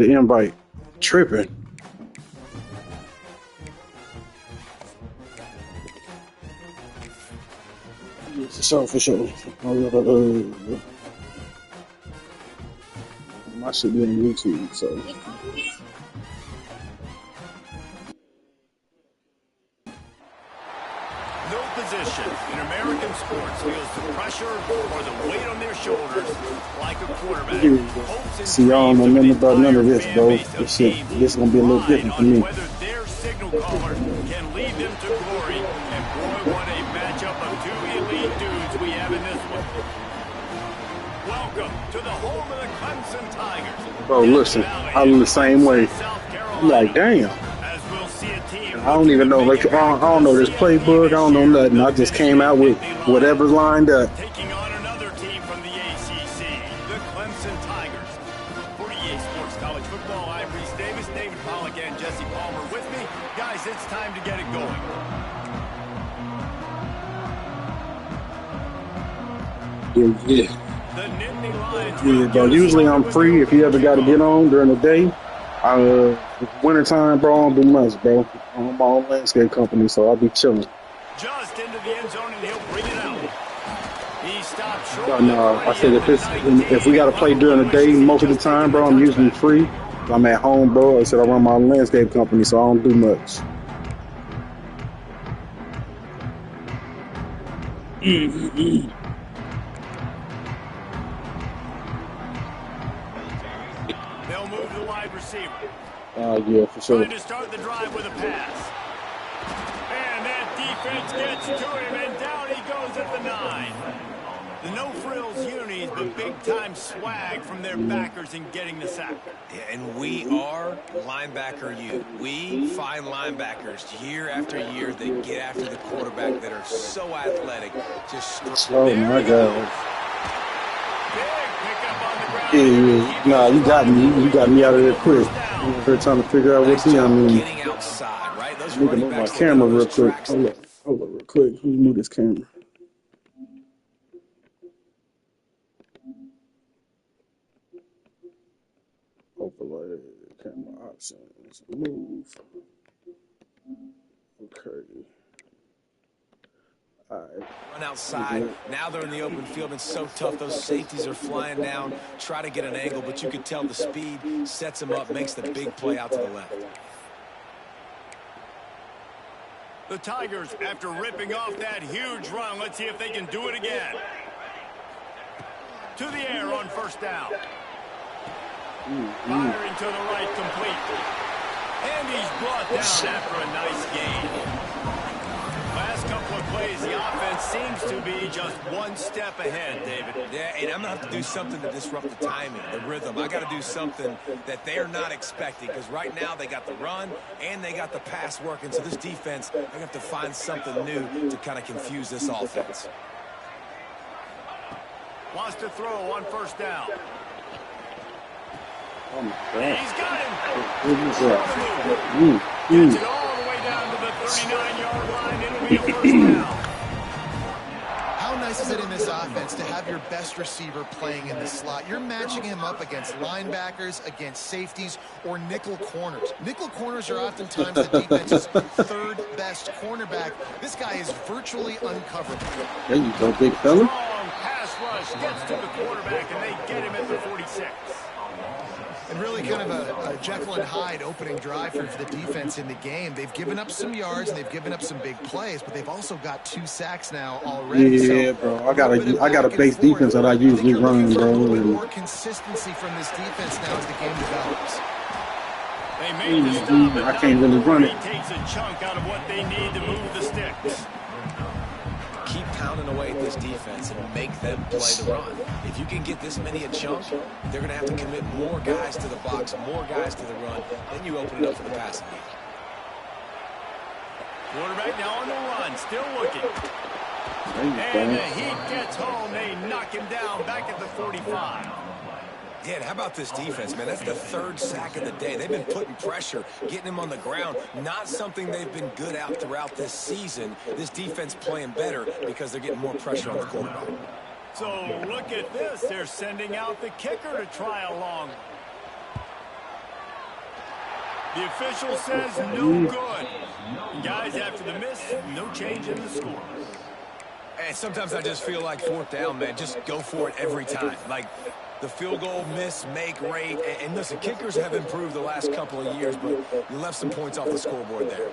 The invite tripping. For sure. My shit be on YouTube, so. No position in American sports feels the pressure or the weight on their shoulders like a quarterback. See, y'all don't know nothing about none of this, bro. This is gonna be a little different for me. Whether their signal caller can lead them to glory, and boy, what a matchup of two elite dudes we have in this one. Welcome to the home of the Clemson Tigers. Bro, listen, I'm the same way. I'm like, damn. I don't even know. Like, I don't know this playbook. I don't know nothing. I just came out with whatever's lined up. Taking on another team from the ACC, the Clemson Tigers. 48 Sports College Football. I'm Reese Davis, David Pollack, and Jesse Palmer with me. Guys, it's time to get it going. Yeah. Bro. Usually I'm free if you ever got to get on during the day. Wintertime, bro, I don't do much, bro. I'm my own landscape company, so I'll be chilling. Just into the end zone, and he'll bring it out. He stopped short. No, I said if we got to play during the day, most of the time, bro, I'm usually free. I'm at home, bro. I said I run my own landscape company, so I don't do much. They'll move the wide receiver. Yeah, for sure. Trying to start the drive with a pass. And that defense gets to him, and down he goes at the 9. The no-frills unis, but big-time swag from their backers in getting the sack. Yeah, and we are linebacker U. We find linebackers year after year that get after the quarterback that are so athletic. Just oh, my God. Yeah, nah, you got me. You got me out of there quick. We're trying to figure out what's here. I mean, getting outside, right? Those need to move my camera real quick. Hold up, real quick. Let me move this camera. Overlay, camera options, move. Okay. Run outside. Now they're in the open field. It's so tough. Those safeties are flying down. Try to get an angle, but you can tell the speed sets them up, makes the big play out to the left. The Tigers, after ripping off that huge run, let's see if they can do it again. To the air on first down. Firing to the right, complete. And he's brought down after a nice gain. Last couple of plays, the offense seems to be just one step ahead, David. Yeah, and I'm going to have to do something to disrupt the timing, the rhythm. I got to do something that they're not expecting, because right now they got the run and they got the pass working. So this defense, they're going to have to find something new to kind of confuse this offense. Wants to throw on first down. Oh, my God. He's got him. Gets it all the way down to the 39-yard line. It'll be a first down. How nice is it in this offense to have your best receiver playing in the slot? You're matching him up against linebackers, against safeties, or nickel corners. Nickel corners are oftentimes the defense's third best cornerback. This guy is virtually uncoverable. There you go, big fella. Strong pass rush gets to the quarterback, and they get him at the 46. And really kind of a Jekyll and Hyde opening drive for the defense in the game. They've given up some yards, and they've given up some big plays, but they've also got 2 sacks now already. Yeah, so, bro. I got a base defense that I usually run, bro. A little bit more consistency from this defense now as the game develops. They made the stop, I can't really run it. He takes a chunk out of what they need to move the sticks. Keep pounding away at this defense and make them play the run. If you can get this many a chunk, they're going to have to commit more guys to the box, more guys to the run. Then you open it up for the passing game. Quarterback now on the run, still looking. And the heat gets home. They knock him down back at the 45. Yeah, and how about this defense, man? That's the 3rd sack of the day. They've been putting pressure, getting him on the ground. Not something they've been good at throughout this season. This defense playing better because they're getting more pressure on the quarterback. So look at this. They're sending out the kicker to try a long. The official says no good. Guys, after the miss, no change in the score. And sometimes I just feel like 4th down, man. Just go for it every time. Like the field goal, miss, make, rate. And listen, kickers have improved the last couple of years, but you left some points off the scoreboard there.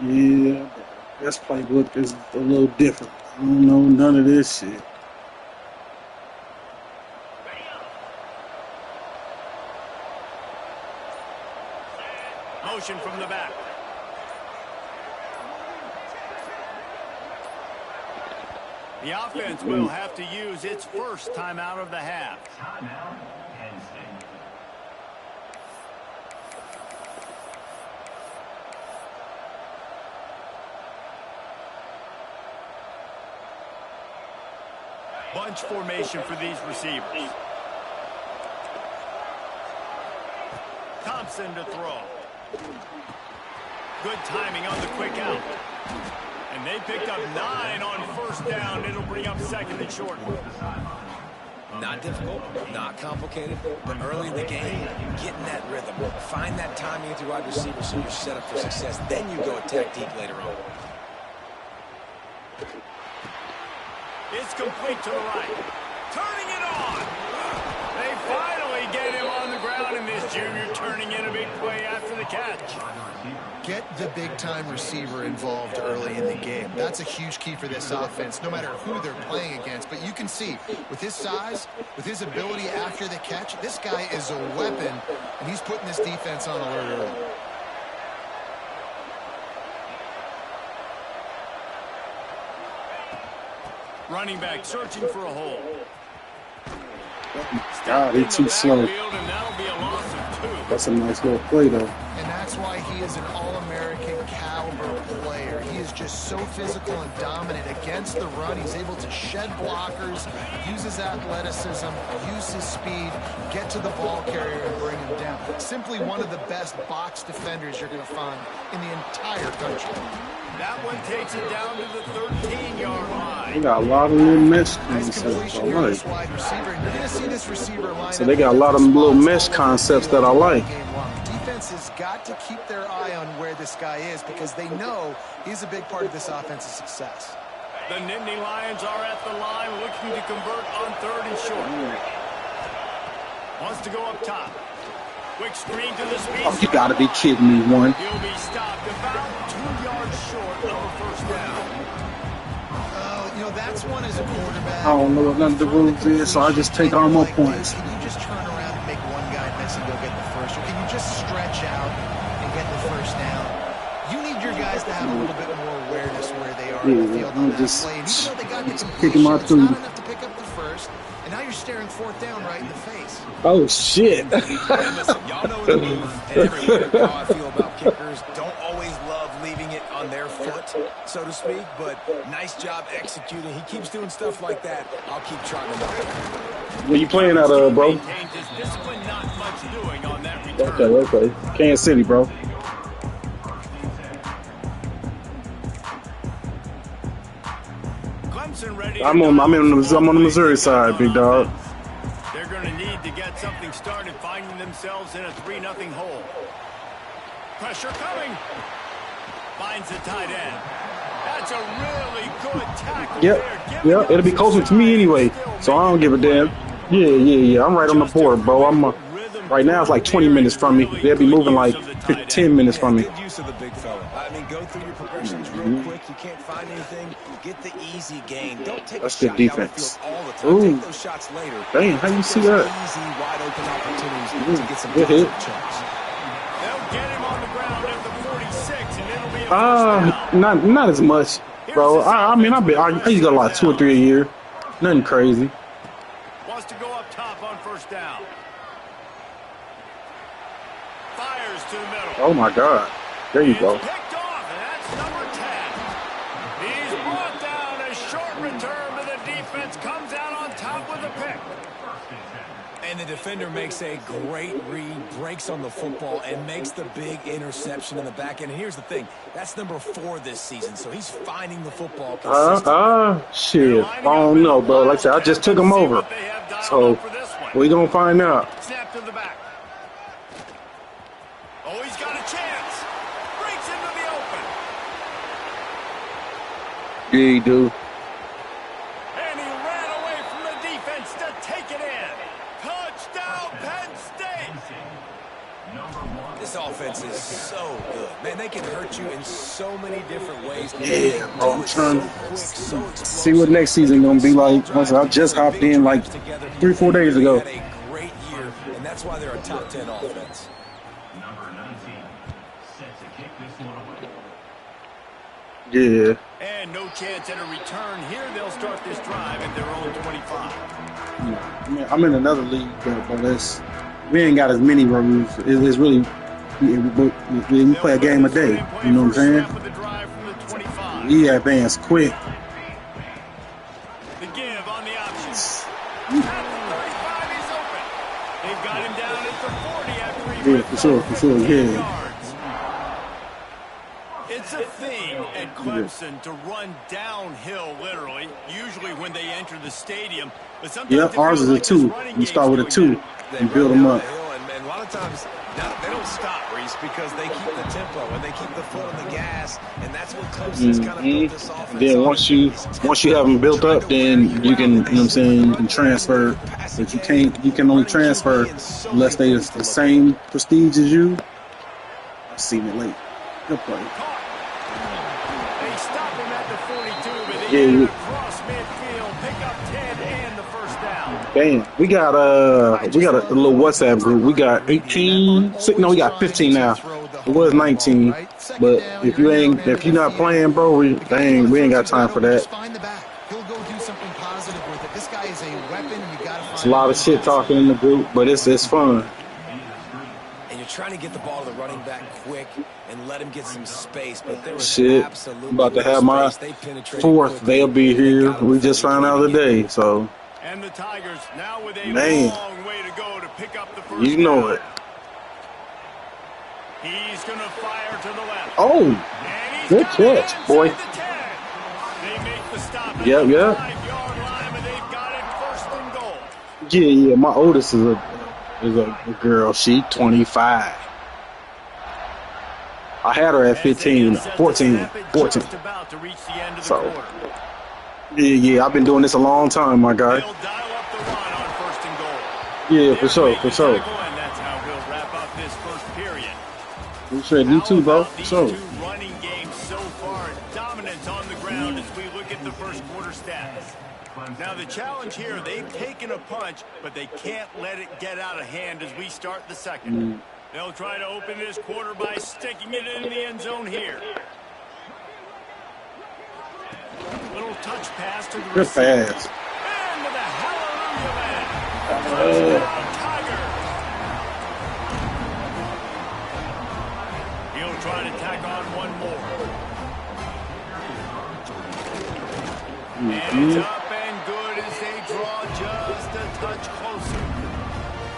Yeah, this playbook is a little different. I don't know none of this shit. Motion from the back. The offense will have to use its first timeout of the half. Bunch formation for these receivers. Thompson to throw. Good timing on the quick out. And they picked up 9 on 1st down. It'll bring up 2nd and short. Not difficult, not complicated, but early in the game, getting that rhythm. Find that timing with your wide receiver so you're set up for success. Then you go attack deep later on. It's complete to the right. Turning it on. They finally get him on the ground, and this junior turning in a big play after the catch. Get the big-time receiver involved early in the game. That's a huge key for this offense, no matter who they're playing against. But you can see, with his size, with his ability after the catch, this guy is a weapon, and he's putting this defense on alert early. Running back searching for a hole. God, he's too slow. That's a nice little play, though. And that's why he is an all-American caliber player. He is just so physical and dominant against the run. He's able to shed blockers, use his athleticism, use his speed, get to the ball carrier and bring him down. Simply one of the best box defenders you're going to find in the entire country. That one takes it down to the 13-yard line. They got a lot of little mesh concepts I like. So they got a lot of little mesh concepts that I like. Defense has got to keep their eye on where this guy is because they know he's a big part of this offense's success. The Nittany Lions are at the line looking to convert on 3rd and short. Wants to go up top. Quick screen to the speed. Oh, you gotta be kidding me, one. He'll be stopped about 2 yards short of a 1st down. You know, that's one as a quarterback. I don't know what none of the rules is, so I just take all my points. Can you just turn around and make one guy miss and go get the first? Or can you just stretch out and get the 1st down? You need your guys to have a little bit more awareness where they are in the field on that play. And even though they got the completion, it's not enough to pick up the 1st. And now you're staring 4th down right in the face. Oh, shit. Listen, y'all know the move, and everywhere how I feel about kickers. Don't always love leaving it on their foot, so to speak, but nice job executing. He keeps doing stuff like that. I'll keep trying to knock it. Where you playing at, bro? Okay. Kansas City, bro. Clemson ready. I'm on the Missouri side, big dog. They're going to need to get something started, finding themselves in a 3-0 hole. Pressure coming. Finds the tight end. That's a really good tackle. Yep. It'll be closer to me anyway, so I don't give a damn. Yeah. I'm right on the board, bro. Right now it's like 20 minutes from me. They'll be moving like 10 minutes from me. Good use of the big fella. I mean, go through your progressions real quick. You can't find anything. Get the easy gain. Don't take That's a good shot defense. down the field all the time. Ooh. Take those shots later. Dang, how you see that? Easy, wide open opportunities to get some Good hit. chunks. They'll get him on the ground at the 46, and it'll be a 1st down. Not as much, bro. I mean, I used to go like 2 or 3 a year. Nothing crazy. Wants to go up top on 1st down. Fires to the middle. Oh my God. There you go. Picked off, and that's number 10. He's brought down. A short return, but the defense comes out on top with a pick. And the defender makes a great read, breaks on the football, and makes the big interception in the back end. And here's the thing. That's number 4 this season, so he's finding the football consistently. Shit. I don't know, bro. Like I said, I just took him over. So, we gonna find out. Snap to the back. Oh, he's got a chance. Breaks into the open. Yeah, he do. And he ran away from the defense to take it in. Touchdown, Penn State. This offense is so good. Man, they can hurt you in so many different ways. Yeah, bro, I'm trying to see what next season going to be like. I just hopped in like 3-4 days ago. Had a great year, and that's why they're a top 10 offense. Number 19 set to kick this one away. Yeah. And no chance at a return here. They'll start this drive at their own 25. I mean, I'm in another league, but we ain't got as many rules. It's really we play a game a day. You know what I'm saying? We advance quick. The give on the options. At the 35, he's open. They've got him down at the 40 after For sure, yeah. It's a thing at Clemson to run downhill, literally, usually when they enter the stadium. But sometimes ours is a 2. We start with a 2 and build them up. And a lot of times, they don't stop, Reese, because they keep the tempo and they keep the foot on the gas, and that's what Clemson's kind of built this offense. Then once you have them built up, then you can, you know what I'm saying, you can transfer. But you can only transfer unless they are the same prestige as you. I've seen it late. Good play. They stop him at the 42, but they get across midfield, pick up 10 and the first down. Bam. We got a little WhatsApp group. We got 18. No, we got 15 now. It was 19, but if you're not playing, bro, we ain't got time for that. He'll go do something positive with it. This guy is a weapon, and you got to find. It's a lot of shit talking in the group, but it's fun. And you're trying to get the ball to the running back quick and let him get some space, but there was Shit, absolutely I'm about to no have my space. They penetrated 4th. quickly. They'll be here. We just found out today, so. And the Tigers now with a Man. long way to go to pick up the first You know down. it. He's going to fire to the left. Oh, And he's good got it catch, boy. inside the 10. They make the stop at Yeah, the yeah. 5-yard line, and they've got it first and goal. Yeah. My oldest is a girl. She 25. I had her at 15, 14. Just about to reach the end of the So, quarter. yeah. I've been doing this a long time, my guy. They'll dial up the run on first and goal. Yeah, for sure. And that's how we'll wrap up this first period. Appreciate you too, bro. For sure. These two running games so far, dominance on the ground as we look at the first quarter stats. Now the challenge here, they've taken a punch, but they can't let it get out of hand as we start the second. They'll try to open this quarter by sticking it in the end zone here. Little touch pass to the Good receiver. pass. And to the hallelujah man. Touchdown Tigers. He'll try to tack on one more. And it's up and good as they draw just a touch closer.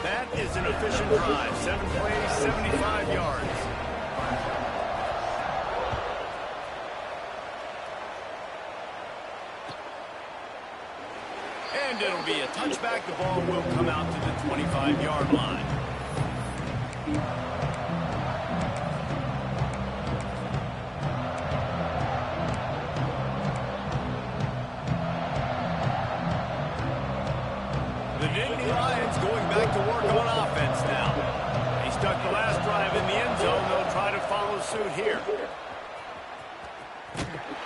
That is an efficient drive. 7 plays, 75 yards. And it'll be a touchback. The ball will come out to the 25-yard line. The Nittany Lions going back to work on offense now. They stuck the last drive in the end zone. They'll try to follow suit here.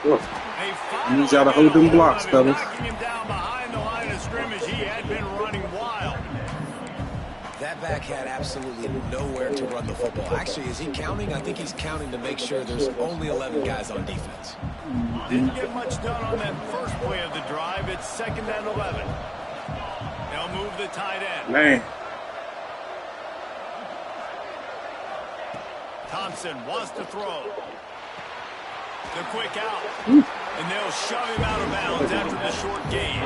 You gotta hold them blocks, fellas. Knocking him down behind the line of scrimmage. He had been running wild. That back had absolutely nowhere to run the football. Actually, is he counting? I think he's counting to make sure there's only 11 guys on defense. Didn't get much done on that first play of the drive. It's 2nd and 11. They'll move the tight end. Man. Thompson wants to throw. The quick out. And they'll shove him out of bounds after the short gain.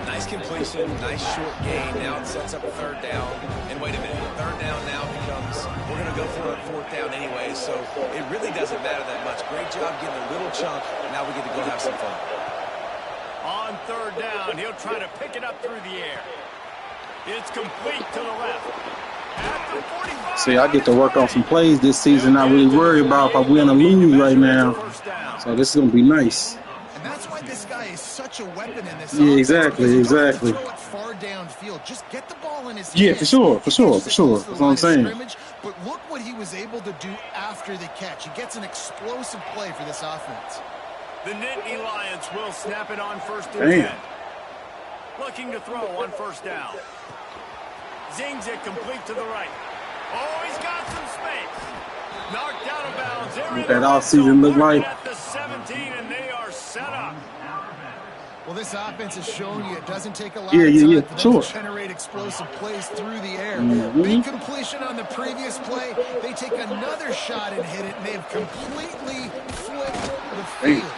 Nice completion, nice short gain. Now it sets up a 3rd down. And wait a minute, 3rd down now becomes, we're going to go for a 4th down anyway, so it really doesn't matter that much. Great job getting a little chunk. Now we get to go have some fun. On 3rd down, he'll try to pick it up through the air. It's complete to the left. See, I get to work on some plays this season. Not really worried about if I win or lose right now. So this is gonna be nice. And that's why this guy is such a weapon in this Yeah, offense. exactly, exactly. Throw it far downfield. Just get the ball in his Yeah, hands. for sure. That's what I'm saying. But look what he was able to do after the catch. He gets an explosive play for this offense. The Nittany Lions will snap it on 1st and 10. Looking to throw on 1st down. Zings it complete to the right. Oh, he's got some space. Knocked out of bounds. What that offseason look like? At the 17, and they are set up. Well, this offense has shown you it doesn't take a lot of time for them to generate explosive plays through the air. Big completion on the previous play. They take another shot and hit it, and they have completely flipped the field.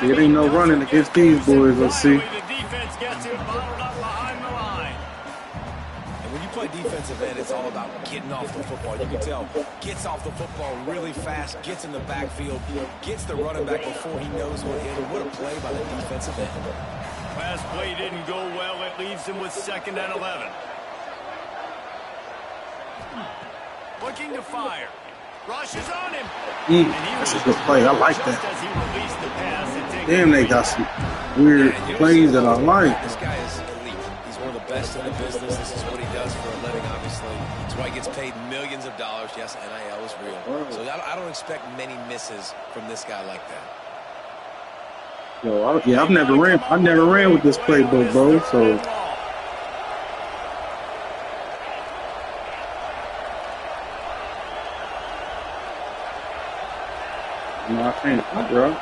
See, it ain't no running against these boys. Let's see. The defense gets him bottled up behind the line. And when you play defensive end, it's all about getting off the football. You can tell, gets off the football really fast, gets in the backfield, gets the running back before he knows what hit him. What a play by the defensive end. Last play didn't go well. It leaves him with 2nd and 11. Looking to fire. Rushes on him. That's a good play. I like that. Damn, they got some weird plays that I like. This guy is elite. He's one of the best in the business. This is what he does for a living, obviously. That's why he gets paid millions of dollars. Yes, NIL is real. So I don't expect many misses from this guy like that. Yo, I've never ran with this playbook, bro. So. No, I can't, bro.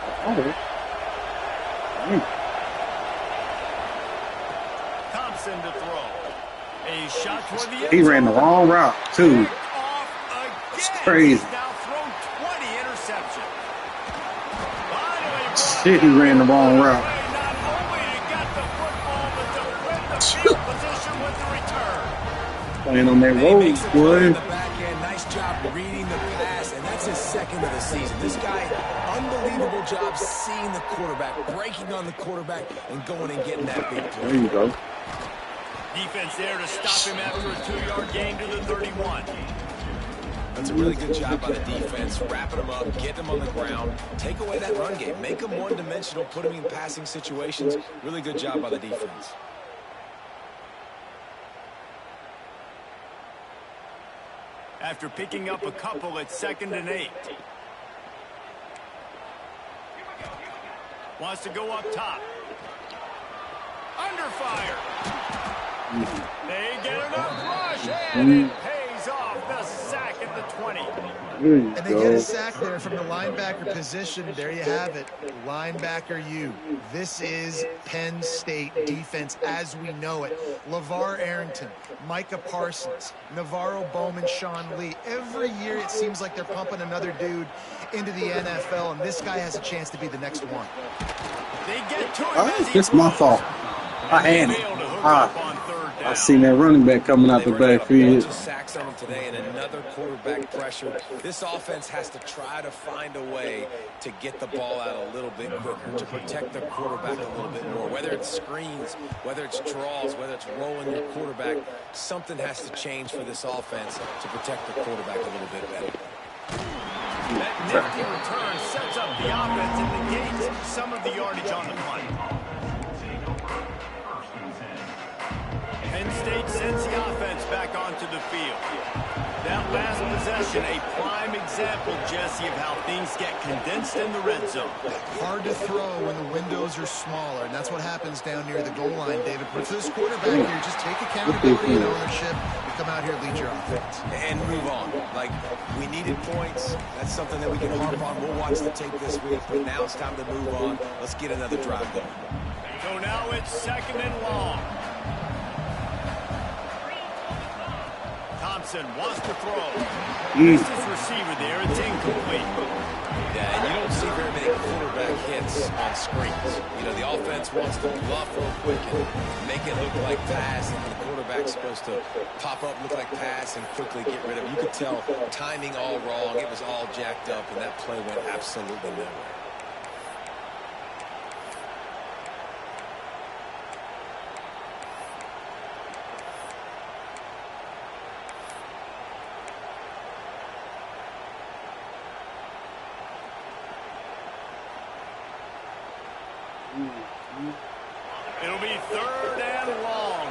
Thompson to throw. A shot toward the end. He ran the wrong route, too. It's crazy. Now thrown 20 interception. Shit, he ran the wrong route. Not only to get the football, but to win the field position with the return. Playing on that road, boy. Nice job reading the pass, and that's his 2nd of the season. This guy, unbelievable job seeing the quarterback, breaking on the quarterback, and going and getting that big play. There you go. Defense there to stop him after a 2-yard gain to the 31. That's a really good job by the defense, wrapping him up, getting him on the ground, take away that run game, make him one-dimensional, put him in passing situations. Really good job by the defense. After picking up a couple at 2nd and 8. Wants to go up top. Under fire. They get enough rush, and it pays off the sack at the 20. And they get a sack there from the linebacker position. There you have it. Linebacker U. This is Penn State defense as we know it. LeVar Arrington, Micah Parsons, Navarro Bowman, Sean Lee. Every year it seems like they're pumping another dude into the NFL, and this guy has a chance to be the next one. They get to him. It's my fault. I had it. I seen that running back coming out the backfield. Sacks on him today and another quarterback pressure. This offense has to try to find a way to get the ball out a little bit quicker, to protect their quarterback a little bit more. Whether it's screens, whether it's draws, whether it's rolling your quarterback, something has to change for this offense to protect the quarterback a little bit better. That nifty return sets up the offense and negates some of the yardage on the punt. Penn State sends the offense back onto the field. That last possession, a prime example, Jesse, of how things get condensed in the red zone. Hard to throw when the windows are smaller, and that's what happens down near the goal line, David. But for this quarterback here, just take accountability and ownership and come out here and lead your offense. And move on. Like, we needed points. That's something that we can harp on. We'll watch the tape this week, but now it's time to move on. Let's get another drive going. So now it's 2nd and long. Thompson wants to throw. Missed his receiver there. It's incomplete. Yeah, and you don't see very many quarterback hits on screens. You know, the offense wants to bluff real quick and make it look like pass, and the quarterback's supposed to pop up, look like pass, and quickly get rid of it. You could tell timing all wrong. It was all jacked up, and that play went absolutely nowhere. It'll be 3rd and long.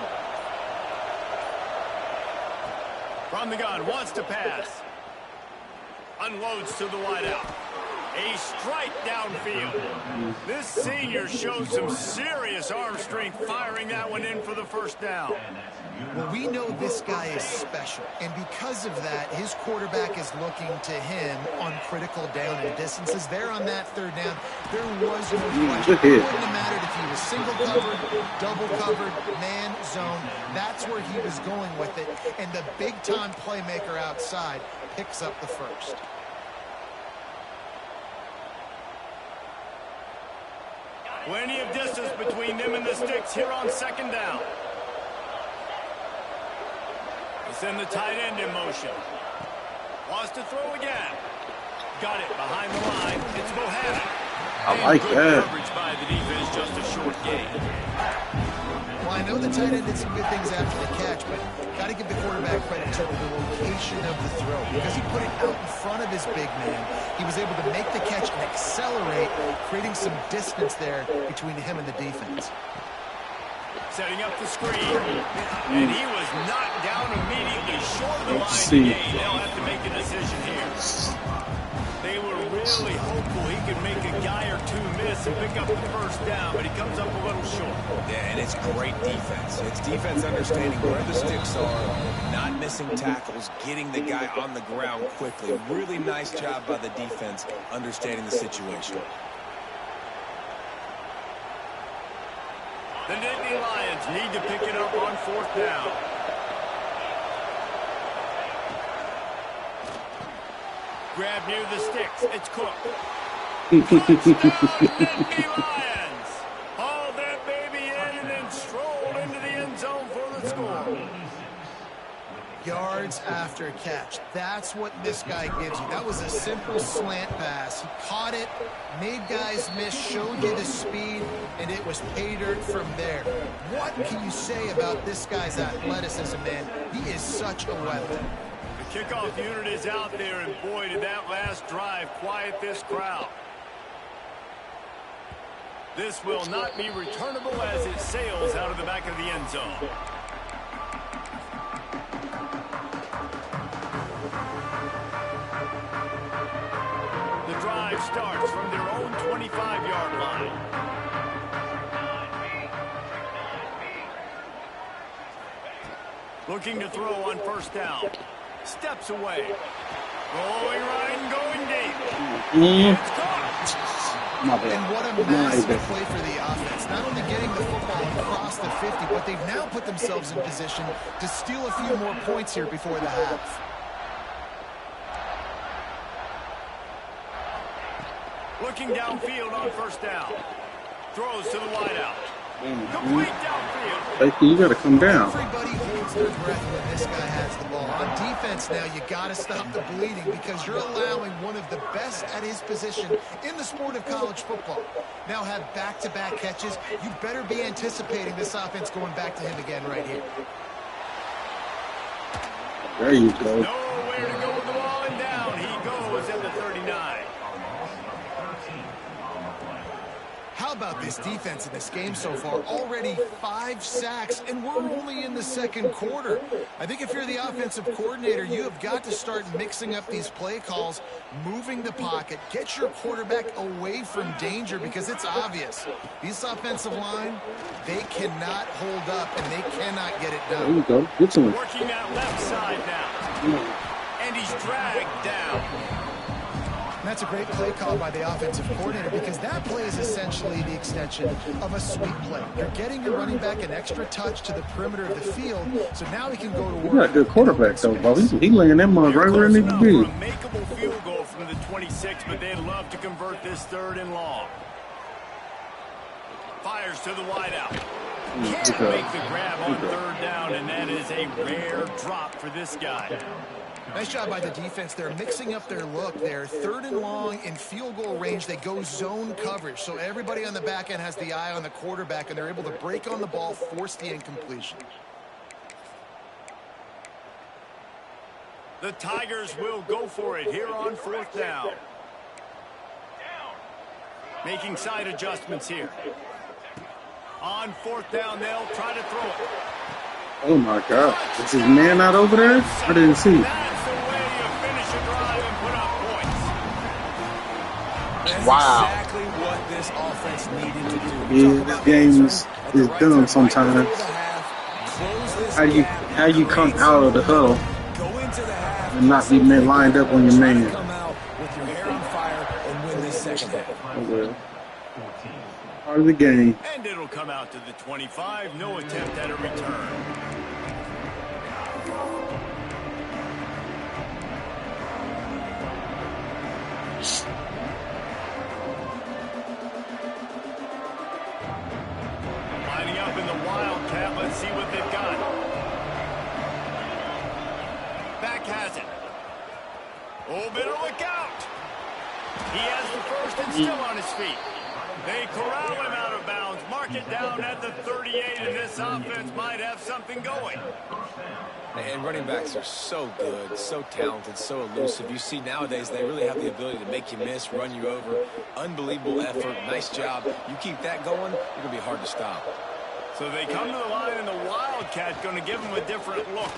From the gun, wants to pass. Unloads to the wideout. A strike downfield. This senior shows some serious arm strength firing that one in for the first down. Well, we know this guy is special, and because of that, his quarterback is looking to him on critical down and distances. There on that 3rd down, there was no question. It wouldn't have mattered if he was single covered, double covered, man, zone. That's where he was going with it, and the big-time playmaker outside picks up the first. Plenty of distance between them and the sticks here on 2nd down. Send the tight end in motion. Wants to throw again. Got it behind the line. It's Bohannon. I like that. Coverage by the defense, just a short gain. Well, I know the tight end did some good things after the catch, but got to give the quarterback credit to the location of the throw. Because he put it out in front of his big man, he was able to make the catch and accelerate, creating some distance there between him and the defense. Setting up the screen. And he was knocked down immediately short of the line again. They'll have to make a decision here. They were really hopeful he could make a guy or two miss and pick up the first down, but he comes up a little short. Yeah, and it's great defense. It's defense understanding where the sticks are, not missing tackles, getting the guy on the ground quickly. Really nice job by the defense understanding the situation. The Nittany Lions need to pick it up on 4th down. Grab near the sticks. It's Cook. Touchdown, Nittany Lions! Hauled that baby in and then strolled into the end zone for the score. Yards after catch. That's what this guy gives you. That was a simple slant pass. He caught it, made guys miss, showed you the speed, and it was pay dirt from there. What can you say about this guy's athleticism, man? He is such a weapon. The kickoff unit is out there, and boy, did that last drive quiet this crowd. This will not be returnable as it sails out of the back of the end zone. The drive starts from their own 25-yard line. Looking to throw on 1st down. Steps away. Rolling right and going deep. It's caught. And what a massive play for the offense. Not only getting the football across the 50, but they've now put themselves in position to steal a few more points here before the half. Looking downfield on 1st down. Throws to the wideout. Complete downfield. You got to come down. Everybody holds their breath when this guy has the ball. On defense now, you got to stop the bleeding because you're allowing one of the best at his position in the sport of college football. Now have back-to-back catches. You better be anticipating this offense going back to him again right here. There you go. Nowhere to go with the ball and down. He goes at the 39. How about this defense in this game so far? Already 5 sacks, and we're only in the 2nd quarter. I think if you're the offensive coordinator, you have got to start mixing up these play calls, moving the pocket, get your quarterback away from danger because it's obvious. This offensive line, they cannot hold up, and they cannot get it done. There you go. Get to him. Working that left side now. And he's dragged down. That's a great play call by the offensive coordinator because that play is essentially the extension of a sweep play. You're getting your running back an extra touch to the perimeter of the field, so now he can go to work. You got a good quarterback, though, bro. He laying that mug right where it needs to be. A makeable field goal from the 26, but they'd love to convert this 3rd and long. Fires to the wideout. Can't make the grab on 3rd down, and that is a rare drop for this guy. Nice job by the defense. They're mixing up their look there. 3rd and long in field goal range. They go zone coverage. So everybody on the back end has the eye on the quarterback, and they're able to break on the ball, force the incompletion. The Tigers will go for it here on 4th down. Making side adjustments here. On 4th down, they'll try to throw it. Oh my God. Is his man not over there? I didn't see. That's the way you finish a drive and put up points. That's Wow. exactly what this offense needed to do. Yeah, this game is dumb sometimes. How you come out of the huddle and not be lined up on your man? Come out with your hair on fire and win this second half. Oh well. Part of the game. And it'll come out to the 25. No attempt at a return. Lining up in the Wildcat. Let's see what they've got. Back has it. Oh, better look out. He has the first and still on his feet. They corral him out of bounds. Mark it down at the 38, and this offense might have something going. And running backs are so good, so talented, so elusive. You see nowadays they really have the ability to make you miss, run you over. Unbelievable effort. Nice job. You keep that going, it's going to be hard to stop. So they come to the line, and the Wildcat going to give him a different look.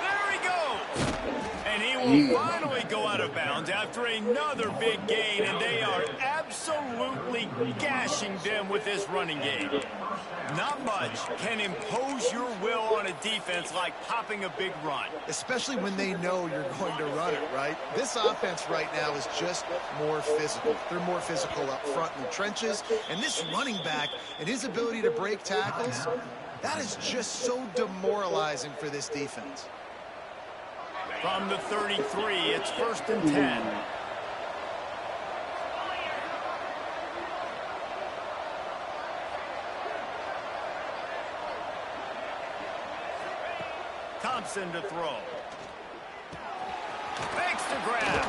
There he goes. And he will finally go out of bounds after another big gain, and they are absolutely gashing them with this running game. Not much can impose your will on a defense like popping a big run. Especially when they know you're going to run it, right? This offense right now is just more physical. They're more physical up front in the trenches. And this running back and his ability to break tackles, that is just so demoralizing for this defense. From the 33, it's 1st and 10. Thompson to throw. Fakes to grab.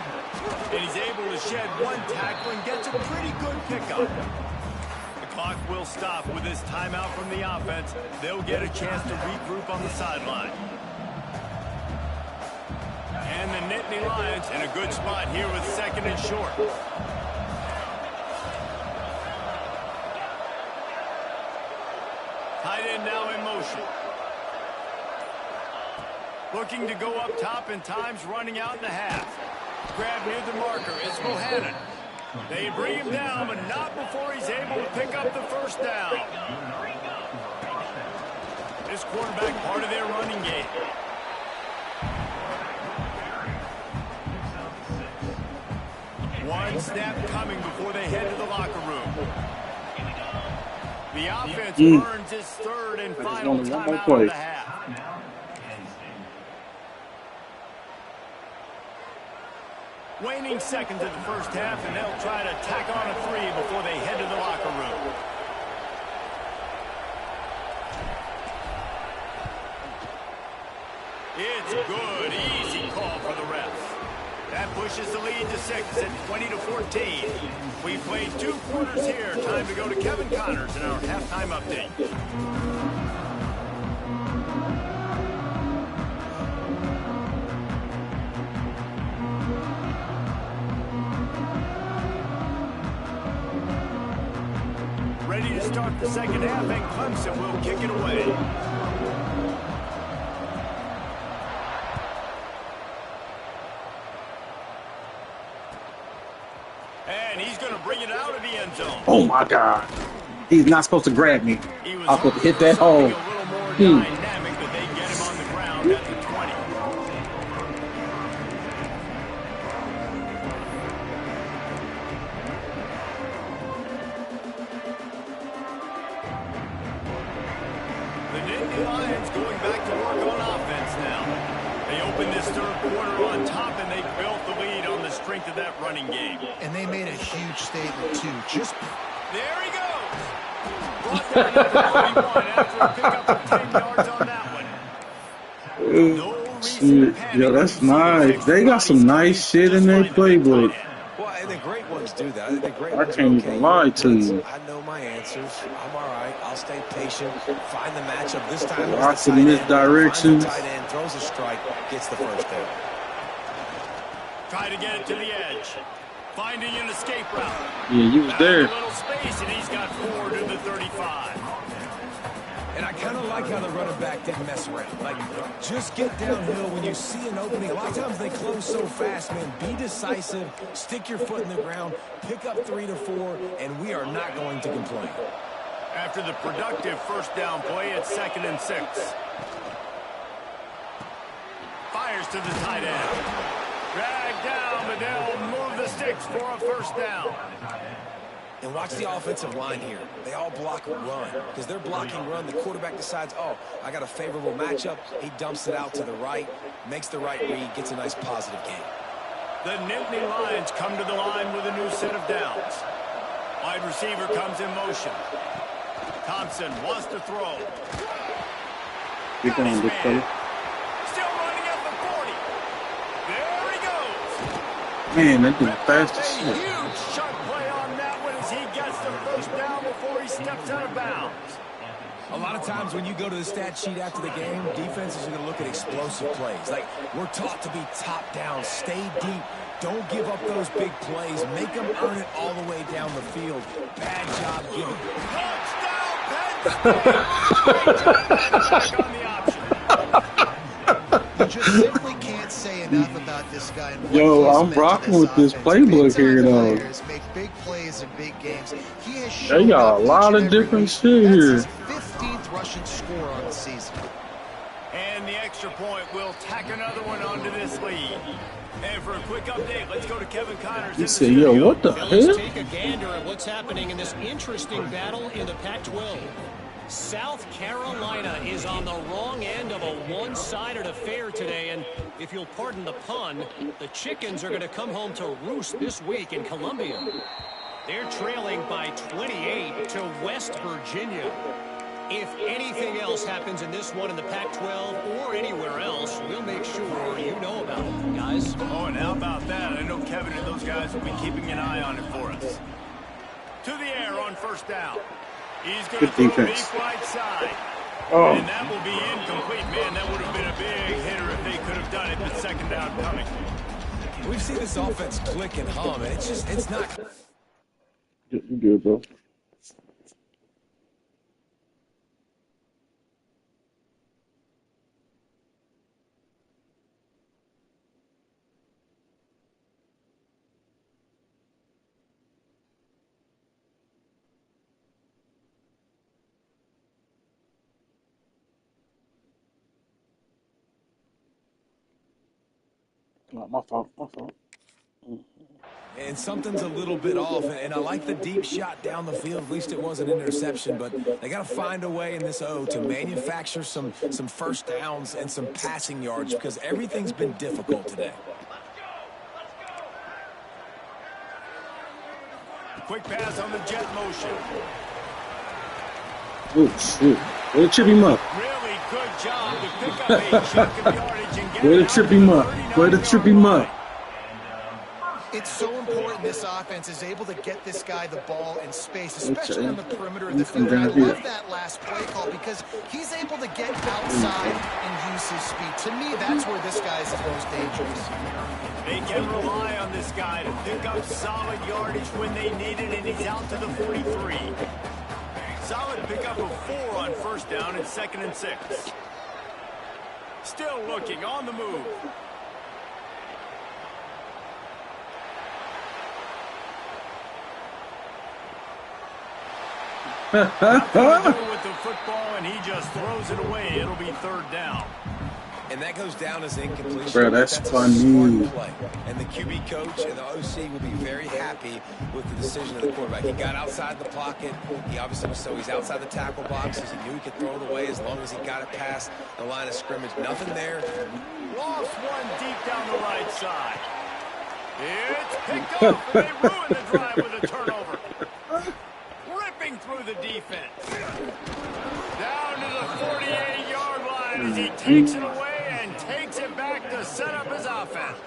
And he's able to shed one tackle and gets a pretty good pickup. The clock will stop with this timeout from the offense. They'll get a chance to regroup on the sideline. And the Nittany Lions in a good spot here with 2nd and short. Tight end now in motion. Looking to go up top, and time's running out in the half. Grab near the marker. It's Bohannon. They bring him down, but not before he's able to pick up the first down. This quarterback part of their running game. One snap coming before they head to the locker room. The offense earns its 3rd and final timeout of the half. Waning seconds of the first half, and they'll try to tack on a 3 before they head to the locker room. It's good, easy call for the refs. That pushes the lead to 6 at 20-14. We've played 2 quarters here. Time to go to Kevin Connors in our halftime update. Ready to start the second half, and Clemson will kick it away. And he's going to bring it out of the end zone. Oh my God. He's not supposed to grab me. I could hit that hole. A little more dynamic, but they get him on the ground at the 20. The Nittany Lions going back to work on offense now. They opened this 3rd quarter on top, and they built the lead on the strength of that running game. And they made a huge statement, too. There he goes. Brought down at the 31 after a pickup of 10 yards on that one. No reason to panic. Yeah, that's nice. They got some nice shit in their playbook. Well, and the great ones do that. The great I ones can't are okay. even lie to you. I know my answers. I'm all right. I'll stay patient. Find the matchup. This time Lots it's of the tight end. misdirections. Finds the tight end, throws a strike, gets the first down. Try to get it to the edge. Finding an escape route. Yeah, you was there. A little space, and he's got 4 to the 35. And I kind of like how the running back didn't mess around. Like, just get downhill when you see an opening. A lot of times they close so fast, man. Be decisive, stick your foot in the ground, pick up 3 to 4, and we are not going to complain. After the productive first down play, it's 2nd and 6. Fires to the tight end. Drag down, but they'll move the sticks for a first down. And watch the offensive line here. They all block run. Because they're blocking run, the quarterback decides, oh, I got a favorable matchup. He dumps it out to the right, makes the right read, gets a nice positive gain. The Nittany Lions come to the line with a new set of downs. Wide receiver comes in motion. Thompson wants to throw. Big man, big fella. Still running at the 40. There he goes. Man, that dude fast as A shit. huge sharp play on that one as he gets the first down before he steps out of bounds. A lot of times when you go to the stat sheet after the game, defenses are going to look at explosive plays. Like, we're taught to be top down, stay deep, don't give up those big plays, make them earn it all the way down the field. Bad job giving. Touchdown, Penn State. On the option. You just simply can't say enough about this guy. And what Yo, he's I'm meant to rocking with this offense. playbook Big-time here, though. players make big plays in big games. He has They shown got up a each lot and of every different week. shit That's here. his 15th rushing score on the season. And the extra point will tack another one onto this lead. And for a quick update, let's go to Kevin Connors. He said, yo, what the Let's hell? take a gander at what's happening in this interesting battle in the Pac-12. South Carolina is on the wrong end of a one-sided affair today, and if you'll pardon the pun, the chickens are going to come home to roost this week in Columbia. They're trailing by 28 to West Virginia. If anything else happens in this one in the Pac-12 or anywhere else, we'll make sure you know about it, guys. Oh, and how about that? I know Kevin and those guys will be keeping an eye on it for us. To the air on first down. He's going to throw deep right side. Oh. And that will be incomplete. Man, that would have been a big hitter if they could have done it, but second down coming. We've seen this offense click and hum, and it's not. You good, bro? My fault. And something's a little bit off, and I like the deep shot down the field. At least it was an interception, but they got to find a way in this O to manufacture some first downs and some passing yards because everything's been difficult today. Quick pass on the jet motion. Oh, shit. Way to trip him up. Really good job to pick up a chunk of yardage and get Way to it trip out him to up. Way to trip him up. It's so important this offense is able to get this guy the ball in space, especially on the perimeter of the field. I love that last play call because he's able to get outside and use his speed. To me, that's where this guy is the most dangerous. They can rely on this guy to pick up solid yardage when they need it, and he's out to the 43. Solid pickup of 4 on first down and 2nd and 6. Still looking on the move. With the football, and he just throws it away. It'll be 3rd down. And that goes down as incompletion. Bro, that's a funny. smart play. And the QB coach and the OC will be very happy with the decision of the quarterback. He got outside the pocket. He obviously was so he's outside the tackle box because he knew he could throw it away as long as he got it past the line of scrimmage. Nothing there. Lost one deep down the right side. It's picked up, and they ruin the drive with a turnover. Ripping through the defense. Down to the 48-yard line as he takes it away and takes it back to set up his offense.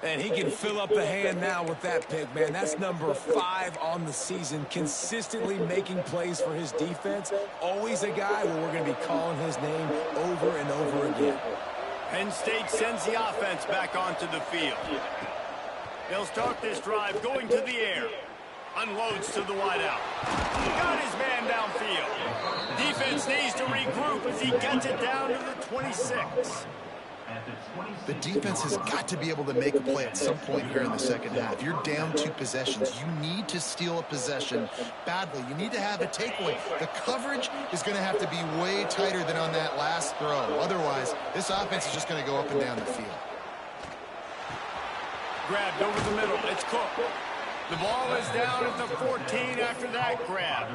And he can fill up the hand now with that pick, man. That's number 5 on the season, consistently making plays for his defense. Always a guy where we're going to be calling his name over and over again. Penn State sends the offense back onto the field. They'll start this drive going to the air. Unloads to the wideout. Got his man downfield. Defense needs to regroup as he gets it down to the 26. The defense has got to be able to make a play at some point here in the second half. You're down 2 possessions. You need to steal a possession badly. You need to have a takeaway. The coverage is going to have to be way tighter than on that last throw. Otherwise, this offense is just going to go up and down the field. Grabbed over the middle. It's Cook. The ball is down at the 14 after that grab.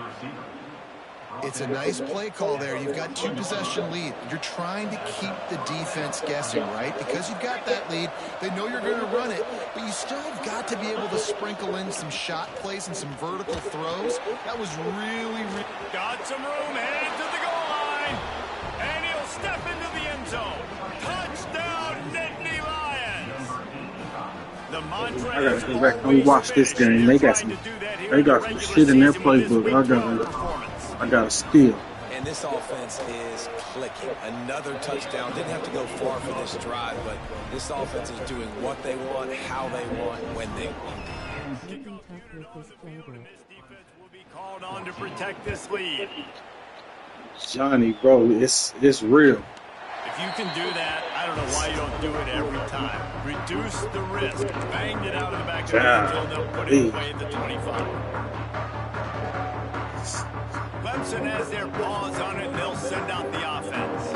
It's a nice play call there. You've got 2 possession lead. You're trying to keep the defense guessing, right? Because you've got that lead. They know you're going to run it, but you still have got to be able to sprinkle in some shot plays and some vertical throws. That was really got some room, headed to the goal line, and he'll step into the end zone. Touchdown, Nittany Lions. The mantra I gotta go back and watch this game. They got some shit in their playbook. I got a steal. And this offense is clicking. Another touchdown. Didn't have to go far for this drive, but this offense is doing what they want, how they want, when they want. This defense will be called on to protect this lead. Johnny, bro, it's real. If you can do that, I don't know why you don't do it every time. Reduce the risk. Banged it out of the back of the end zone. They'll put it away at the 25. Clemson has their paws on it, and they'll send out the offense.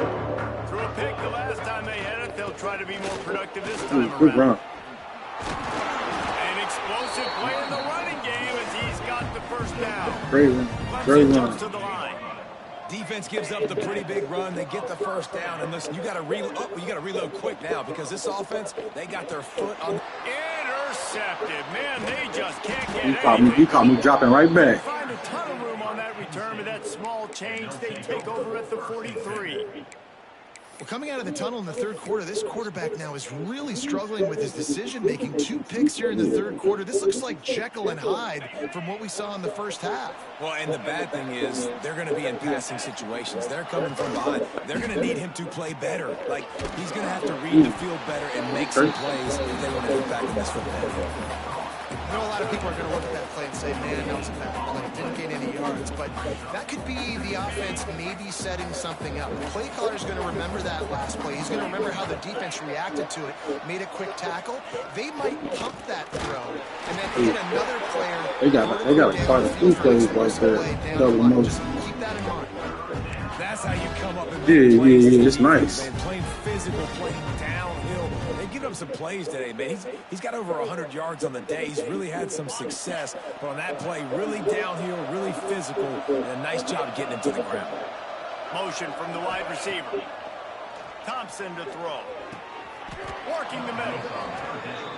Through a pick the last time they had it, they'll try to be more productive this time around. An explosive play in the running game as he's got the first down. Great run. Clemson jumps to the line. Defense gives up the pretty big run. They get the first down. And listen, you got to reload. Oh, you got to reload quick now because this offense, they got their foot on. Intercepted. Man, they just can't get You caught me dropping right back. Find a ton of room on that return with that small change. They take over at the 43. Well, coming out of the tunnel in the third quarter, this quarterback now is really struggling with his decision-making. 2 picks here in the third quarter. This looks like Jekyll and Hyde from what we saw in the first half. Well, and the bad thing is they're going to be in passing situations. They're coming from behind. They're going to need him to play better. Like, he's going to have to read the field better and make some plays if they want to get back in this football game. I know a lot of people are going to look at that play and say, man, that was a bad play. Didn't gain any yards. But that could be the offense maybe setting something up. The play caller is going to remember that last play. He's going to remember how the defense reacted to it, made a quick tackle. They might pump that throw and then hit another player. They got quite a few plays right there. Just keep that in mind. That's how you come up and make plays. Yeah, it's nice. Man, playing physical, playing downhill. They give him some plays today, man. He's got over 100 yards on the day. He's really had some success. But on that play, really downhill, really physical, and a nice job getting him to the ground. Motion from the wide receiver. Thompson to throw. Working the middle.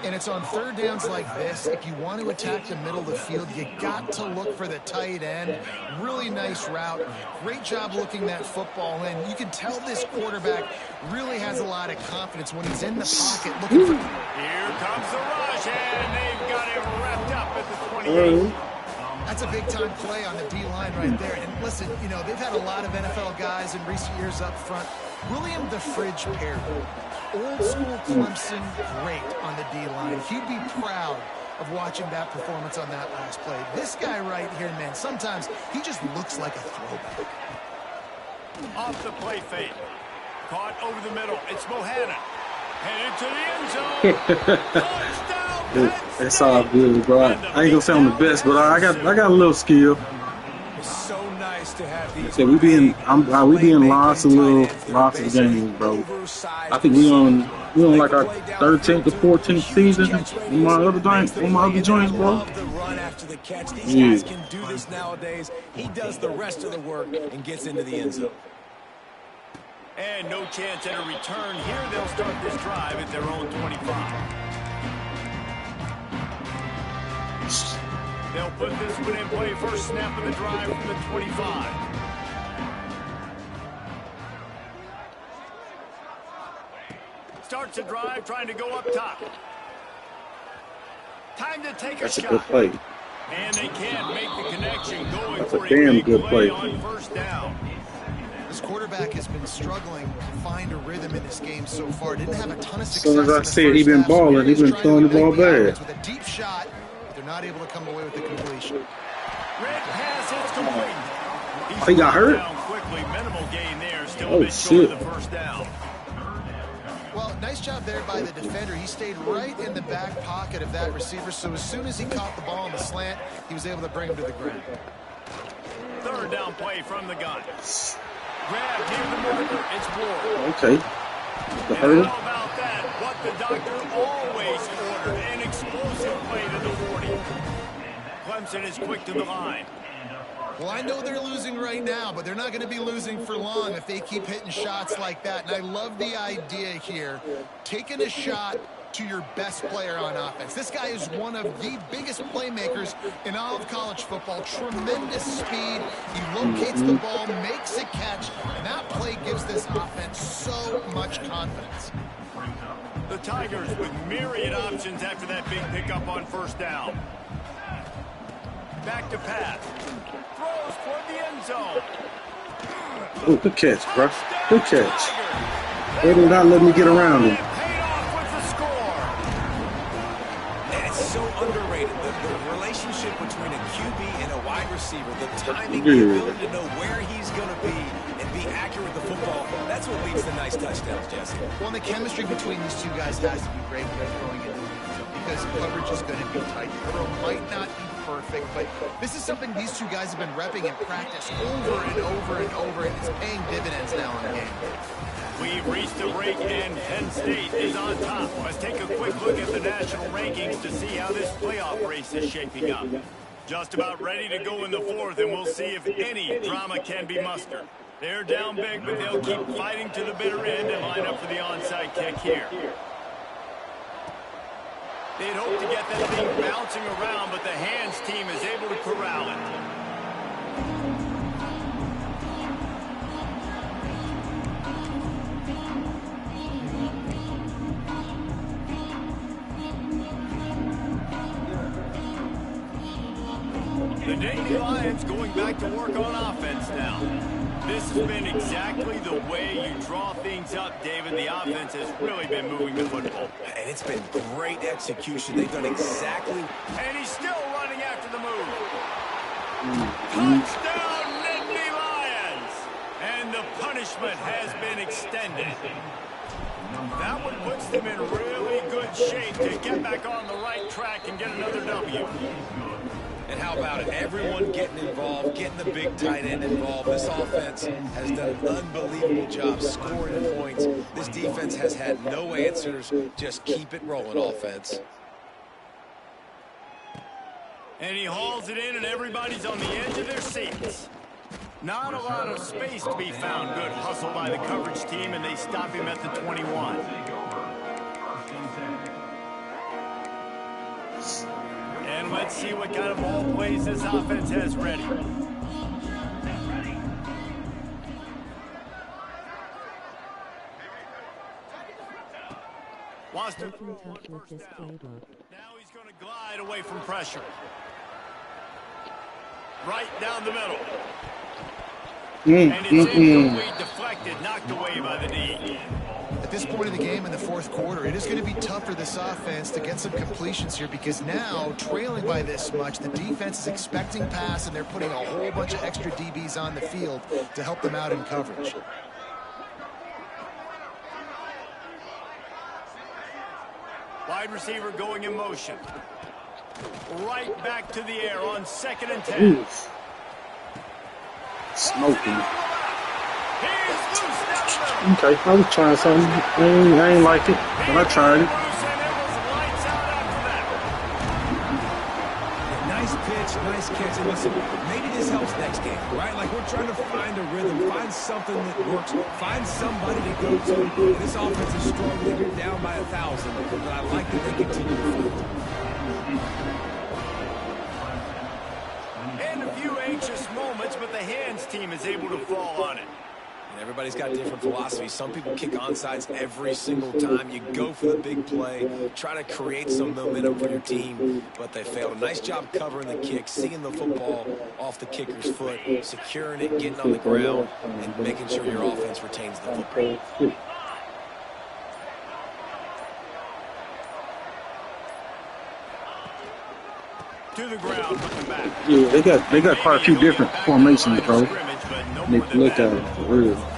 And it's on third downs like this. If you want to attack the middle of the field, you got to look for the tight end. Really nice route. Great job looking that football in. You can tell this quarterback really has a lot of confidence when he's in the pocket looking for. Here comes the rush, and they've got him wrapped up at the 28. That's a big-time play on the D-line right there. And listen, you know, they've had a lot of NFL guys in recent years up front. William the Fridge Perry, old-school Clemson great on the D-line. He'd be proud of watching that performance on that last play. This guy right here, man, sometimes he just looks like a throwback. Off the play fake. Caught over the middle. It's Bohannon. Headed to the end zone. Touchdown. It's all good, bro. I ain't gonna say I'm the best, but I got a little skill. It's so nice to have these. So we be in lots of games, bro. I think we on like our 13th to 14th season on my other joints, bro. These guys can do this nowadays. He does the rest of the work and gets into the end zone. And no chance at a return here. They'll start this drive at their own 25. They'll put this one in play. First snap of the drive from the 25. Starts a drive, trying to go up top. Time to take a shot. That's a good play. And they can't make the connection going That's for a damn big good play. On first down. This quarterback has been struggling to find a rhythm in this game so far. Didn't have a ton of success. As soon as I said he been balling, he been throwing the ball bad. With a deep shot, but they're not able to come away with the completion. Red pass, it's complete. He got hurt? Quickly, minimal gain there. Still Oh, shit. the first down. Well, nice job there by the defender. He stayed right in the back pocket of that receiver, so as soon as he caught the ball on the slant, he was able to bring him to the ground. Third down play from the gun. Grab near the marker. It's Ward. Okay. The hurdle. How about that? What the doctor always ordered. An explosive play to the 40. Clemson is quick to the line. Well, I know they're losing right now, but they're not going to be losing for long if they keep hitting shots like that. And I love the idea here, taking a shot to your best player on offense. This guy is one of the biggest playmakers in all of college football. Tremendous speed. He locates the ball, makes a catch, and that play gives this offense so much confidence. The Tigers with myriad options after that big pickup on first down. Back to pass. Throws for the end zone. Oh, good catch, bro. Good catch. They did not let me get around him. Paid off with the score. And it's so underrated. The relationship between a QB and a wide receiver, the timing, Yeah. the ability to know where he's going to be and be accurate with the football, that's what leads to nice touchdowns, Jesse. Well, the chemistry between these two guys has to be great when they're throwing into the end zone because coverage is going to be tight. The throw might not be perfect, but this is something these two guys have been repping in practice over and over and over, and it's paying dividends now in the game. We've reached a break, and Penn State is on top. Let's take a quick look at the national rankings to see how this playoff race is shaping up. Just about ready to go in the fourth, and we'll see if any drama can be mustered. They're down big, but they'll keep fighting to the bitter end and line up for the onside kick here. They'd hope to get that thing bouncing around, but the hands team is able to corral it. The Nittany Lions going back to work on offense now. This has been exactly the way you draw things up, David. The offense has really been moving the football. And it's been great execution. They've done exactly. And he's still running after the move. Touchdown, Nittany Lions! And the punishment has been extended. That one puts them in really good shape to get back on the right track and get another W. And how about it? Everyone getting involved, getting the big tight end involved. This offense has done an unbelievable job scoring points. This defense has had no answers. Just keep it rolling, offense. And he hauls it in, and everybody's on the edge of their seats. Not a lot of space to be found. Good hustle by the coverage team, and they stop him at the 21. And let's see what kind of ball plays this offense has ready. Wants to throw on first down. Now he's going to glide away from pressure. Right down the middle. And it's incomplete, deflected, knocked away by the knee. At this point in the game in the fourth quarter, it is going to be tough for this offense to get some completions here because now, trailing by this much, the defense is expecting pass, and they're putting a whole bunch of extra DBs on the field to help them out in coverage. Wide receiver going in motion. Right back to the air on 2nd and 10. Ooh. Smoking. Okay, I was trying something. I ain't like it, but I tried it. Nice pitch, nice catch. And listen, maybe this helps next game, right? Like we're trying to find a rhythm, find something that works, find somebody to go to. This offense is strong. They're down by 1,000, but I like that they continue to fight. And a few anxious moments, but the hands team is able to fall on it. And everybody's got different philosophies. Some people kick onside every single time. You go for the big play, try to create some momentum for your team, but they failed. A nice job covering the kick, seeing the football off the kicker's foot, securing it, getting on the ground, and making sure your offense retains the football. To the ground, put them back. Yeah, they got quite a few different formations, bro. They look at it for real.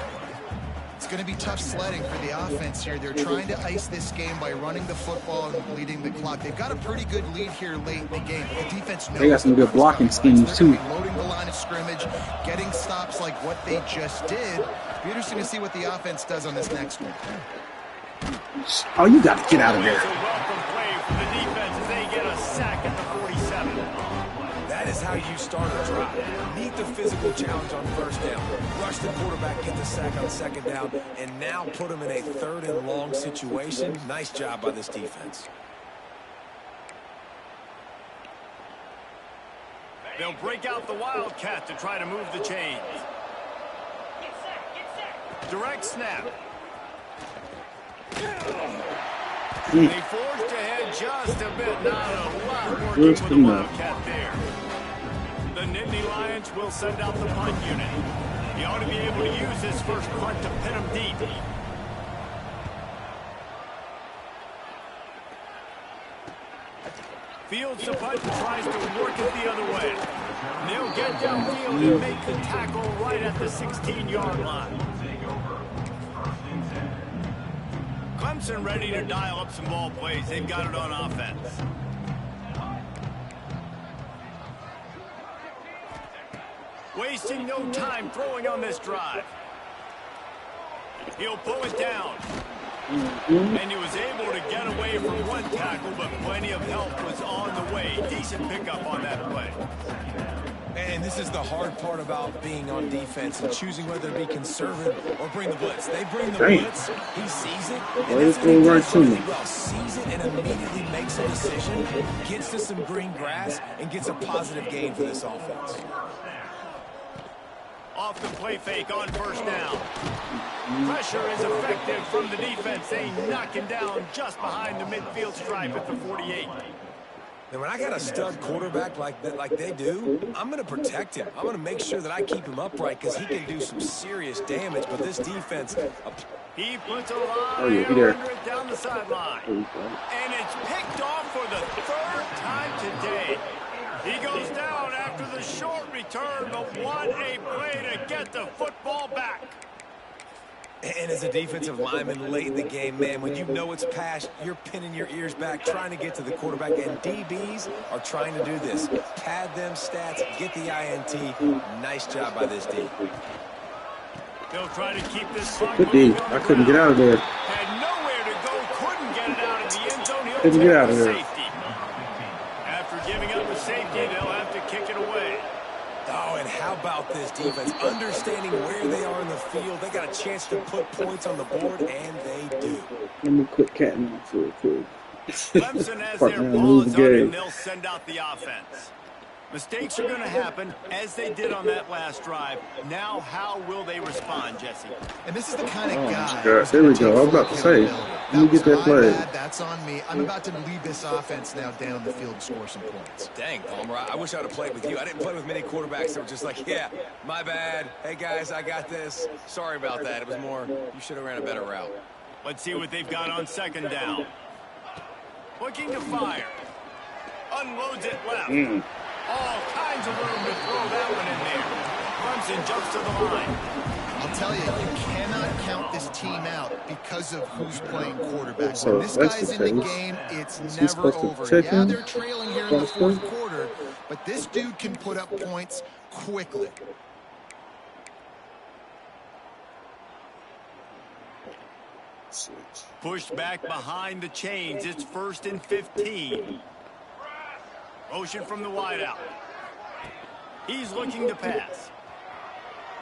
It's going to be tough sledding for the offense here. They're trying to ice this game by running the football and bleeding the clock. They've got a pretty good lead here late in the game, but the defense knows they got some good blocking schemes too. Loading the line of scrimmage, getting stops like what they just did. It'll be interesting to see what the offense does on this next one. Oh, you got to get out of there. It's a welcome play for the defense as they get a sack at the 47. That is how you start a drive. Meet the physical challenge on first down. Rush the quarterback, get the sack on second down, and now put them in a 3rd and long situation. Nice job by this defense. They'll break out the Wildcat to try to move the chains. Direct snap. They forced ahead just a bit. Not a lot working for the Wildcat there. The Nittany Lions will send out the punt unit. He ought to be able to use his first punt to pin him deep. Fields the punt and tries to work it the other way. And they'll get downfield and make the tackle right at the 16-yard line. Clemson ready to dial up some ball plays. They've got it on offense. Wasting no time throwing on this drive. He'll pull it down. And he was able to get away from one tackle, but plenty of help was on the way. Decent pickup on that play. And this is the hard part about being on defense and choosing whether to be conservative or bring the blitz. They bring the blitz, he sees it, and that's what he does really well. Sees it and immediately makes a decision, gets to some green grass, and gets a positive gain for this offense. Off the play fake on first down. Pressure is effective from the defense. They knock him down just behind the midfield stripe at the 48. And when I got a stud quarterback like they do, I'm going to protect him. I'm going to make sure that I keep him upright because he can do some serious damage. But this defense... He puts a line under it down the sideline. And it's picked off for the 3rd time today. He goes down after the short return, but what a play to get the football back. And as a defensive lineman late in the game, man, when you know it's past, you're pinning your ears back, trying to get to the quarterback, and DBs are trying to do this. Pad them stats, get the INT. Nice job by this D. They'll try to keep this clock good D. I couldn't get out of there. Had nowhere to go, couldn't get it out of the end zone. He'll couldn't get out of there. Safety. After giving up the safety, they'll have to kick it away. Oh, and how about this defense? Understanding where they are in the field. They got a chance to put points on the board, and they do. Let me quit catting off real quick. Clemson has their paws on, and they'll send out the offense. Mistakes are going to happen, as they did on that last drive. Now, how will they respond, Jesse? And this is the kind of guy. There we go. I was about to say, let me get that play. That's on me. I'm about to lead this offense now down the field and score some points. Dang, Palmer, I wish I would have played with you. I didn't play with many quarterbacks that were just like, yeah, my bad. Hey, guys, I got this. Sorry about that. It was more, you should have ran a better route. Let's see what they've got on second down. Looking to fire. Unloads it left. All kinds of room to throw that one in there. Clemson jumps to the line. I'll tell you, you cannot count this team out because of who's playing quarterback. When this guy's in the game, it's never over. Yeah, they're trailing here in the 4th quarter, but this dude can put up points quickly. Pushed back behind the chains. It's 1st and 15. Motion from the wideout. He's looking to pass.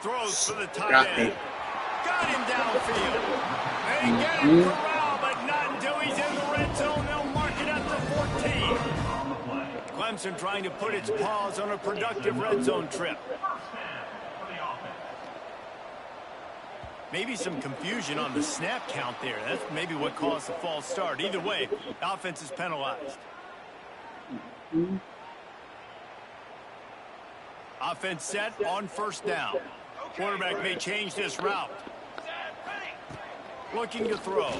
Throws for the tight end. Got him downfield. They get him corralled, but not until he's in the red zone. They'll mark it at the 14. Clemson trying to put its paws on a productive red zone trip. Maybe some confusion on the snap count there. That's maybe what caused the false start. Either way, offense is penalized. Offense set on first down. Quarterback may change this route. Looking to throw.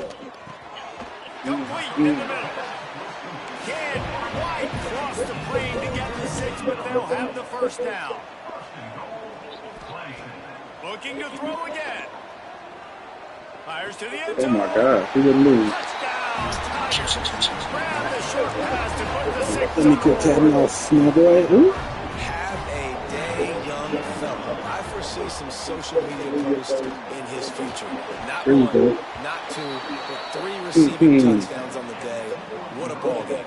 Complete in the middle. Can't quite cross the plane to get the 6, but they'll have the first down. Looking to throw again. Fires to the end zone. Oh my God, he didn't move. Touchdown. Grab the short pass to put the 6 Let me on get the that board. off, my boy. Ooh. Have a day, young fella. I foresee some social media posts in his future. Not There you one, go. not two, but 3 receiving touchdowns on the day. What a ball game.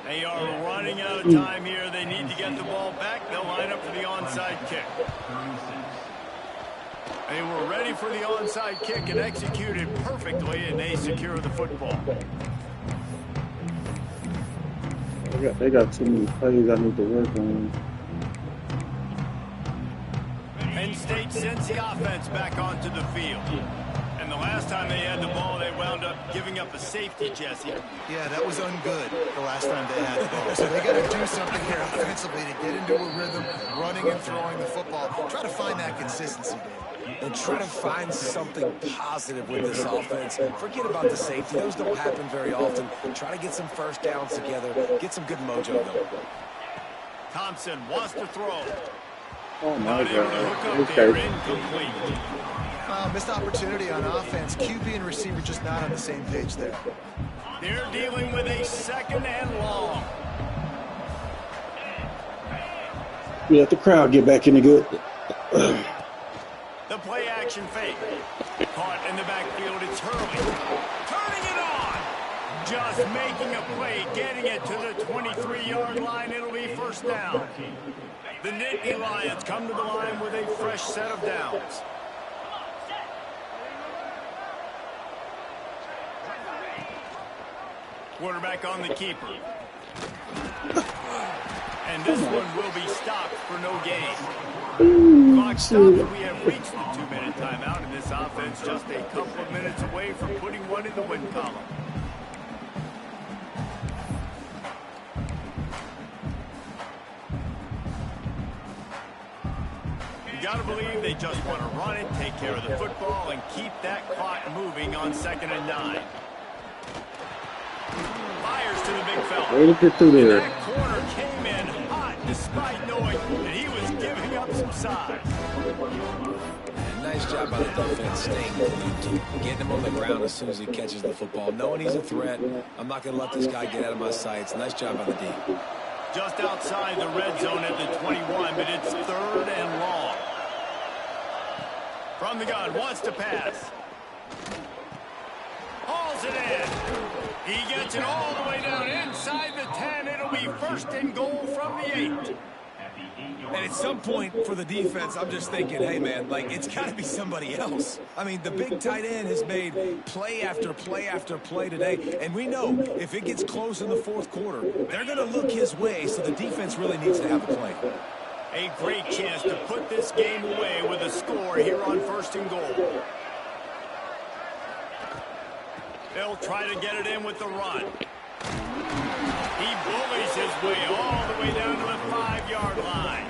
They are running out of time here. They need to get the ball back. They'll line up for the onside kick. They were ready for the onside kick and executed perfectly, and they secure the football. They got too many plays I need to work on. Penn State sends the offense back onto the field. And the last time they had the ball, they wound up giving up a safety, Jesse. Yeah, that was ungood the last time they had the ball. So they got to do something here offensively to get into a rhythm, running and throwing the football. Try to find that consistency, Dave. And try to find something positive with this offense. Forget about the safety. Those don't happen very often. Try to get some first downs together. Get some good mojo going. Thompson wants to throw. Oh my Not able to hook up God. there, Okay. incomplete. Missed opportunity on offense. QB and receiver just not on the same page there. They're dealing with a 2nd and long. We let the crowd get back in the good. The play action fake. Caught in the backfield, it's Hurley. Turning it on. Just making a play, getting it to the 23-yard line. It'll be first down. The Nittany Lions come to the line with a fresh set of downs. Quarterback on the keeper. And this one will be stopped for no gain. Clock stopped. We have reached the 2-minute timeout, and this offense just a couple of minutes away from putting one in the win column. You got to believe they just want to run it, take care of the football, and keep that clock moving on 2nd and 9. Fires to the big fella. Way to get through there. That corner came in hot despite knowing that he was giving up some size. And nice job by the defense staying glued, getting him on the ground as soon as he catches the football. Knowing he's a threat, I'm not going to let this guy get out of my sights. Nice job by the D. Just outside the red zone at the 21, but it's 3rd and long. From the gun, wants to pass. Hauls it in. He gets it all the way down inside the 10. It'll be 1st and goal from the 8. And at some point for the defense, I'm just thinking, hey, man, like, it's got to be somebody else. I mean, the big tight end has made play after play after play today. And we know if it gets close in the 4th quarter, they're going to look his way, so the defense really needs to have a plan. A great chance to put this game away with a score here on 1st and goal. They'll try to get it in with the run. He bullies his way all the way down to the 5-yard line.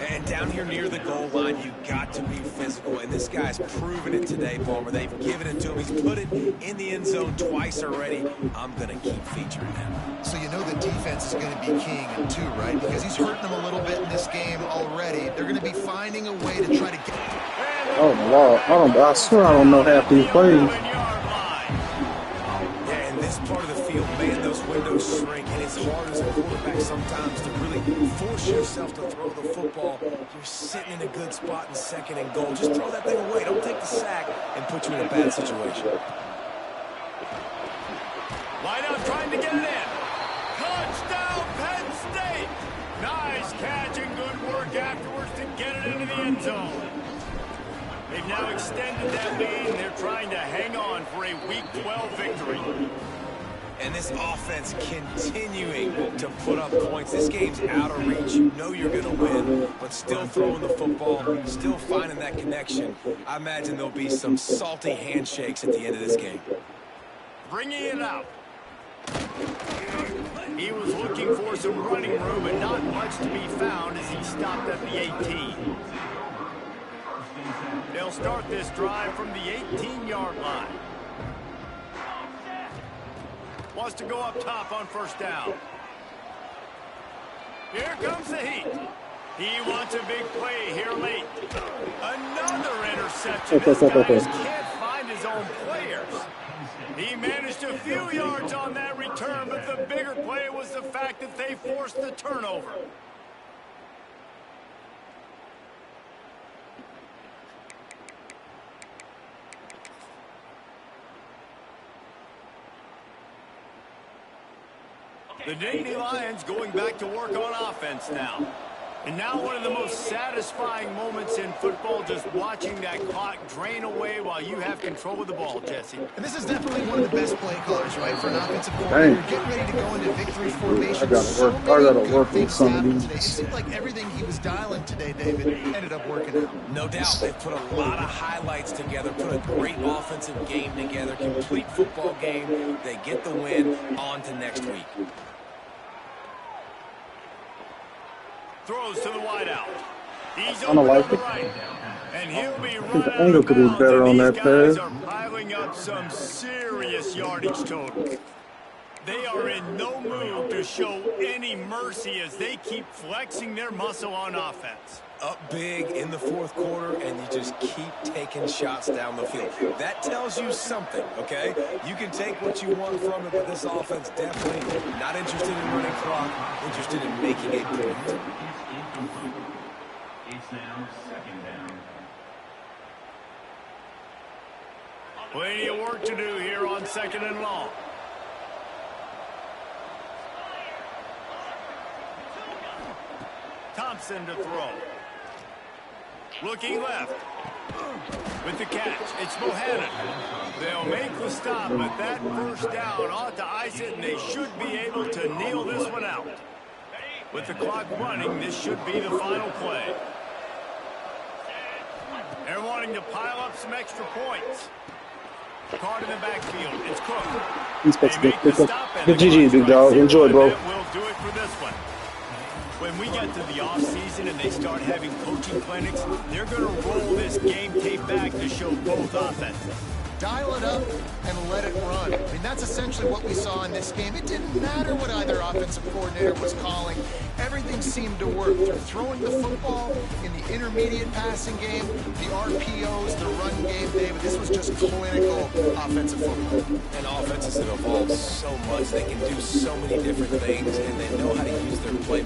And down here near the goal line, you got to be physical. And this guy's proven it today, Palmer. They've given it to him. He's put it in the end zone twice already. I'm going to keep featuring him. So you know the defense is going to be keying him too, right? Because he's hurting them a little bit in this game already. They're going to be finding a way to try to get... Oh my Lord. I swear I don't know half these plays. Yeah, in this part of the field, man, those windows shrink, and it's hard as a quarterback sometimes to really force yourself to throw the football. You're sitting in a good spot in 2nd and goal. Just throw that thing away. Don't take the sack and put you in a bad situation. Line out trying to get it in. Touchdown, Penn State. Nice catch and good work afterwards to get it into the end zone. They've now extended that lead, and they're trying to hang on for a Week 12 victory. And this offense continuing to put up points. This game's out of reach. You know you're going to win, but still throwing the football, still finding that connection. I imagine there'll be some salty handshakes at the end of this game. Bringing it out. He was looking for some running room, and not much to be found as he stopped at the 18. They'll start this drive from the 18-yard line. Wants to go up top on first down. Here comes the heat. He wants a big play here late. Another interception. This guy just can't find his own players. He managed a few yards on that return, but the bigger play was the fact that they forced the turnover. The Nittany Lions going back to work on offense now. And now one of the most satisfying moments in football, just watching that clock drain away while you have control of the ball, Jesse. And this is definitely one of the best play callers, right, for an offensive coordinator. Getting ready to go into victory formation. I gotta work with some of these. It seemed like everything he was dialing today, David, ended up working out. No doubt. They've put a lot of highlights together, put a great offensive game together, complete football game. They get the win. On to next week. Throws to the wideout. He's I don't like over it. the right. And he'll be I think running the angle could be better on that These guys pass. are piling up some serious yardage totals. They are in no mood to show any mercy as they keep flexing their muscle on offense. Up big in the fourth quarter, and you just keep taking shots down the field. That tells you something, okay? You can take what you want from it, but this offense definitely not interested in running clock, interested in making a point. It's now second down. Plenty of work to do here on second and long. Thompson to throw. Looking left. With the catch, it's Bohannon. They'll make the stop, but that first down ought to ice it, and they should be able to kneel this one out. With the clock running, this should be the final play. They're wanting to pile up some extra points. Caught in the backfield. It's Cook. He's supposed to They get make the pick stop, up. and Good the GG, big dog. Enjoy, bro. We'll do it for this one. When we get to the offseason and they start having coaching clinics, they're going to roll this game tape back to show both offenses. Dial it up and let it run. I mean, that's essentially what we saw in this game. It didn't matter what either offensive coordinator was calling. Everything seemed to work. Through throwing the football in the intermediate passing game, the RPOs, the run game, David. This was just clinical offensive football. And offenses have evolved so much. They can do so many different things, and they know how to use their play